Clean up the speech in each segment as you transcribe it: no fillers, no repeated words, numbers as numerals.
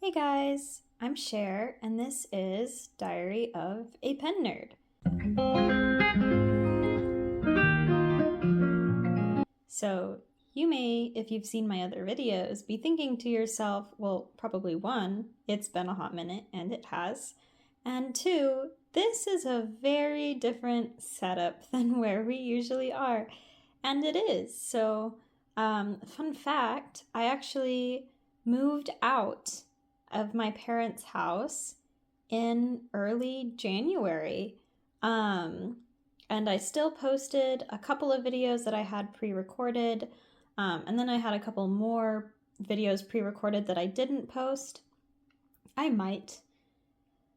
Hey guys, I'm Cher, and this is Diary of a Pen Nerd. So, you may, if you've seen my other videos, be thinking to yourself, well, probably one, it's been a hot minute, and it has, and two, this is a very different setup than where we usually are, and it is. So, fun fact, I actually moved out of my parents' house in early January. And I still posted a couple of videos that I had pre-recorded, and then I had a couple more videos pre-recorded that I didn't post. I might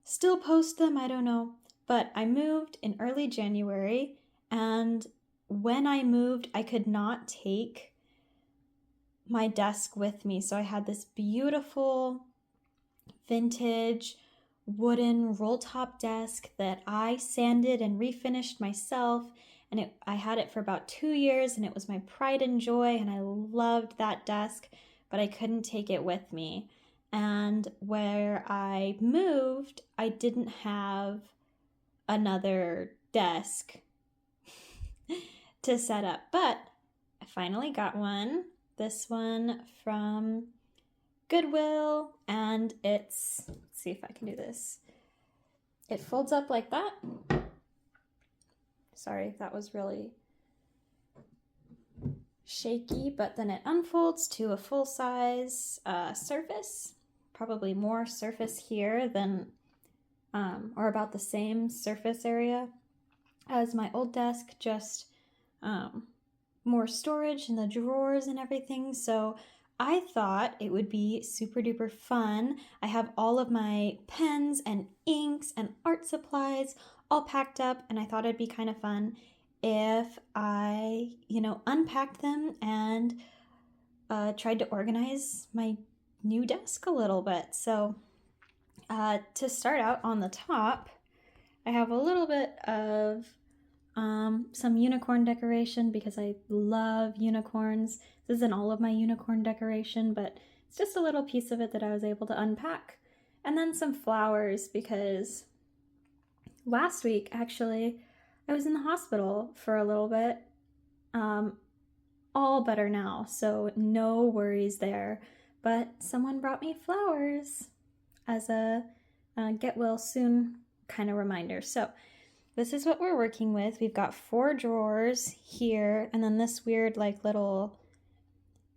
still post them, I don't know, but I moved in early January, and when I moved, I could not take my desk with me, so I had this beautiful vintage wooden roll-top desk that I sanded and refinished myself, and I had it for about 2 years, and it was my pride and joy, and I loved that desk, but I couldn't take it with me. And where I moved, I didn't have another desk to set up, but I finally got one. This one from Goodwill, and let's see if I can do this. It folds up like that. Sorry if that was really shaky, but then it unfolds to a full-size surface. Probably more surface here than, or about the same surface area as my old desk, just more storage in the drawers and everything. So I thought it would be super duper fun. I have all of my pens and inks and art supplies all packed up, and I thought it'd be kind of fun if I, unpacked them and tried to organize my new desk a little bit. So to start out on the top, I have a little bit of some unicorn decoration because I love unicorns. This isn't all of my unicorn decoration, but it's just a little piece of it that I was able to unpack. And then some flowers because last week, actually, I was in the hospital for a little bit. All better now, so no worries there. But someone brought me flowers as a get well soon kind of reminder. So this is what we're working with. We've got 4 drawers here, and then this weird little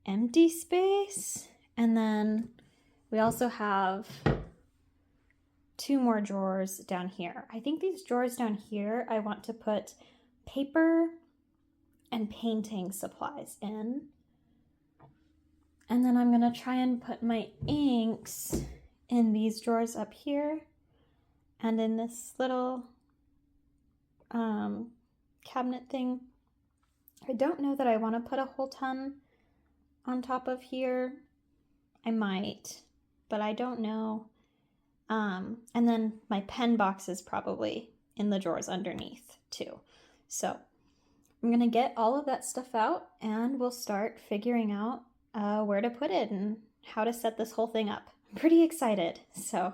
empty space. And then we also have 2 more drawers down here. I think these drawers down here, I want to put paper and painting supplies in. And then I'm gonna try and put my inks in these drawers up here and in this little cabinet thing. I don't know that I want to put a whole ton on top of here. I might, but I don't know. And then my pen box is probably in the drawers underneath too. So I'm gonna get all of that stuff out and we'll start figuring out where to put it and how to set this whole thing up. I'm pretty excited, so.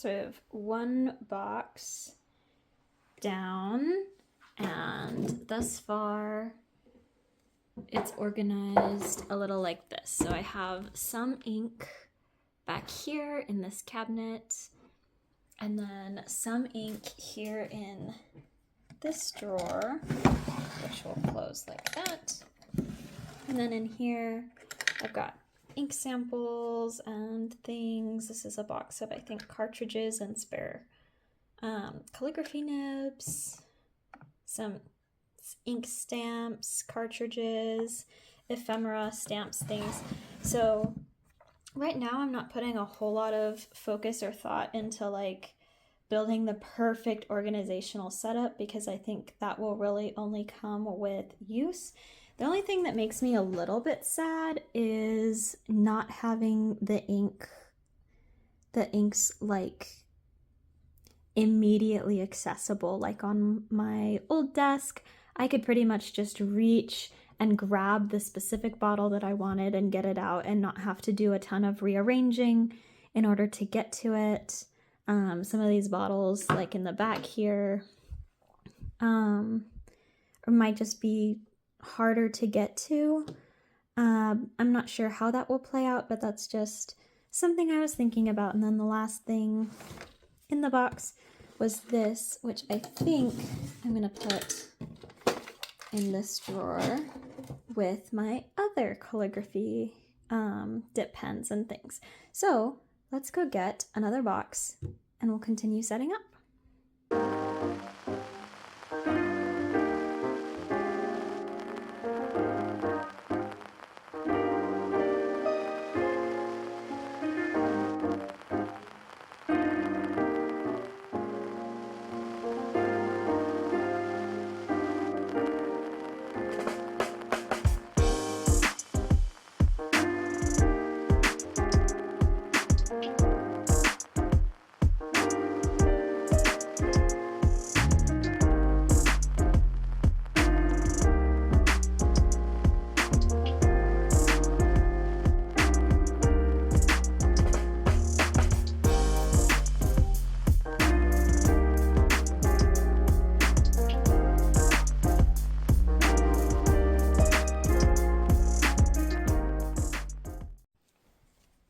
So I have one box down, and thus far it's organized a little like this. So I have some ink back here in this cabinet, and then some ink here in this drawer, which will close like that. And then in here, I've got ink samples and things. This is a box of, I think, cartridges and spare calligraphy nibs, some ink stamps, cartridges, ephemera, stamps, things. So right now I'm not putting a whole lot of focus or thought into like building the perfect organizational setup, because I think that will really only come with use. The only thing that makes me a little bit sad is not having the inks like immediately accessible. Like on my old desk, I could pretty much just reach and grab the specific bottle that I wanted and get it out and not have to do a ton of rearranging in order to get to it. Some of these bottles, like in the back here, might just be harder to get to. I'm not sure how that will play out, but that's just something I was thinking about. And then the last thing in the box was this, which I think I'm gonna put in this drawer with my other calligraphy dip pens and things. So let's go get another box and we'll continue setting up.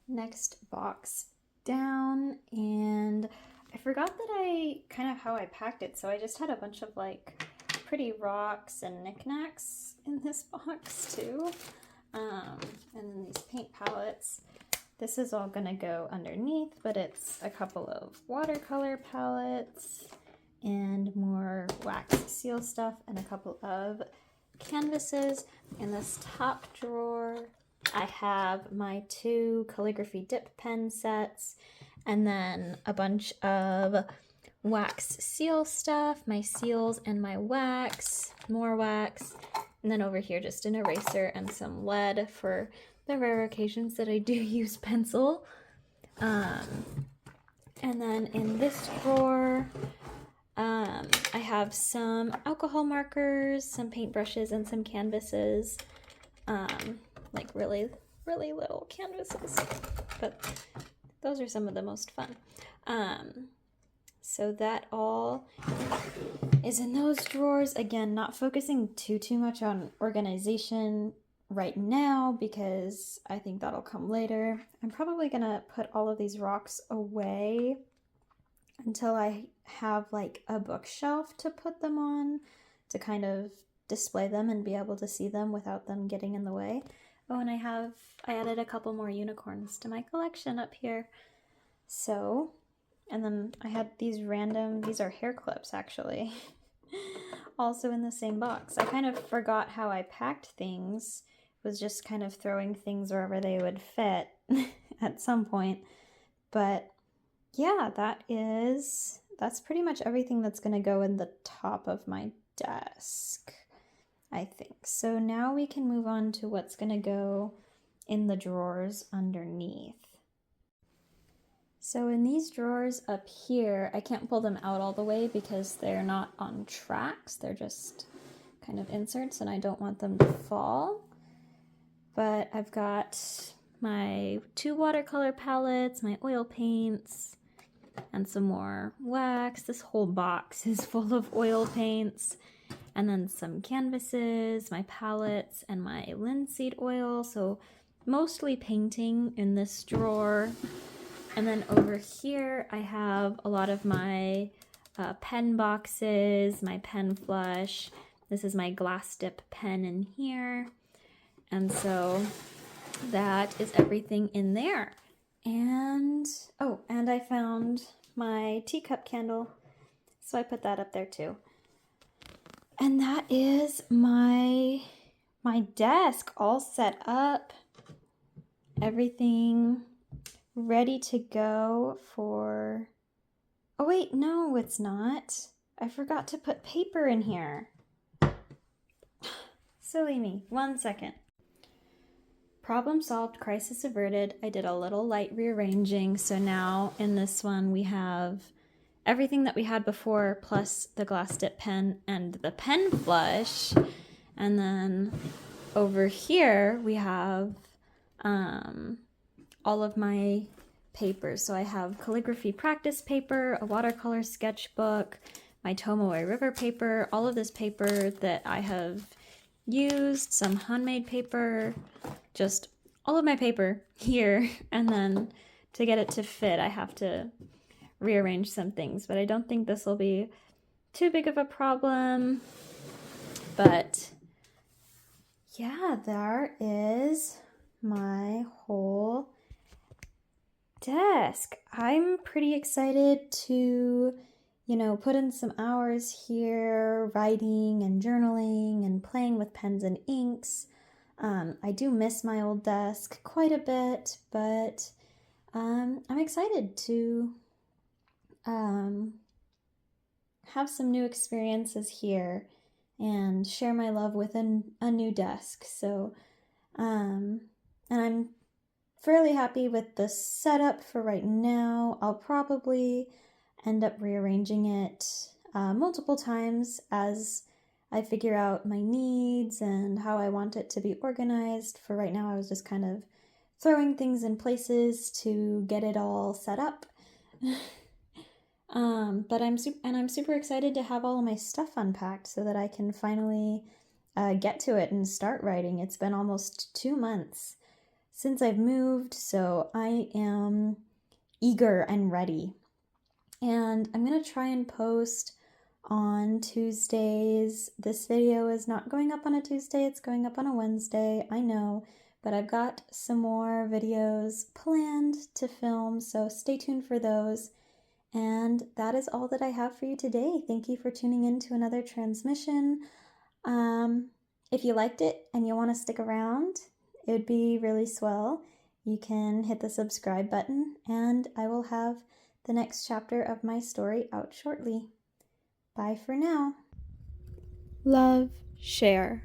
Next box down, and I forgot that how I packed it, so I just had a bunch of like pretty rocks and knickknacks in this box too, and then these paint palettes. This is all gonna go underneath, but it's a couple of watercolor palettes and more wax seal stuff and a couple of canvases. In this top drawer I have my 2 calligraphy dip pen sets, and then a bunch of wax seal stuff, my seals and my wax, more wax, and then over here just an eraser and some lead for the rare occasions that I do use pencil. And then in this drawer, I have some alcohol markers, some paintbrushes, and some canvases. Like really little canvases, but those are some of the most fun. So that all is in those drawers. Again, not focusing too much on organization right now because I think that'll come later. I'm probably gonna put all of these rocks away until I have like a bookshelf to put them on to kind of display them and be able to see them without them getting in the way. Oh, and I added a couple more unicorns to my collection up here. So, and then I had these are hair clips actually, also in the same box. I kind of forgot how I packed things, was just kind of throwing things wherever they would fit at some point. But yeah, that's pretty much everything that's gonna go in the top of my desk, I think. So now we can move on to what's gonna go in the drawers underneath. So in these drawers up here, I can't pull them out all the way because they're not on tracks. They're just kind of inserts and I don't want them to fall. But I've got my 2 watercolor palettes, my oil paints, and some more wax. This whole box is full of oil paints, and then some canvases, my palettes, and my linseed oil. So mostly painting in this drawer. And then over here I have a lot of my pen boxes, my pen flush. This is my glass dip pen in here. And so that is everything in there. And, oh, and I found my teacup candle, so I put that up there too. And that is my desk all set up. Everything ready to go for... Oh wait, no, it's not. I forgot to put paper in here. Silly me. 1 second. Problem solved, crisis averted. I did a little light rearranging, so now in this one we have everything that we had before, plus the glass dip pen and the pen flush. And then over here we have all of my papers. So I have calligraphy practice paper, a watercolor sketchbook, my Tomoe River paper, all of this paper that I have used, some handmade paper, just all of my paper here. And then to get it to fit, I have to rearrange some things, but I don't think this will be too big of a problem. But yeah, there is my whole desk. I'm pretty excited to, put in some hours here writing and journaling and playing with pens and inks. I do miss my old desk quite a bit, but I'm excited to have some new experiences here and share my love with a new desk. So, and I'm fairly happy with the setup for right now. I'll probably end up rearranging it multiple times as I figure out my needs and how I want it to be organized. For right now, I was just kind of throwing things in places to get it all set up. But I'm super excited to have all of my stuff unpacked so that I can finally get to it and start writing. It's been almost 2 months since I've moved, so I am eager and ready. And I'm gonna try and post on Tuesdays. This video is not going up on a Tuesday, it's going up on a Wednesday, I know, but I've got some more videos planned to film, so stay tuned for those. And that is all that I have for you today. Thank you for tuning in to another transmission. If you liked it and you want to stick around, it would be really swell. You can hit the subscribe button, and I will have the next chapter of my story out shortly. Bye for now. Love, share.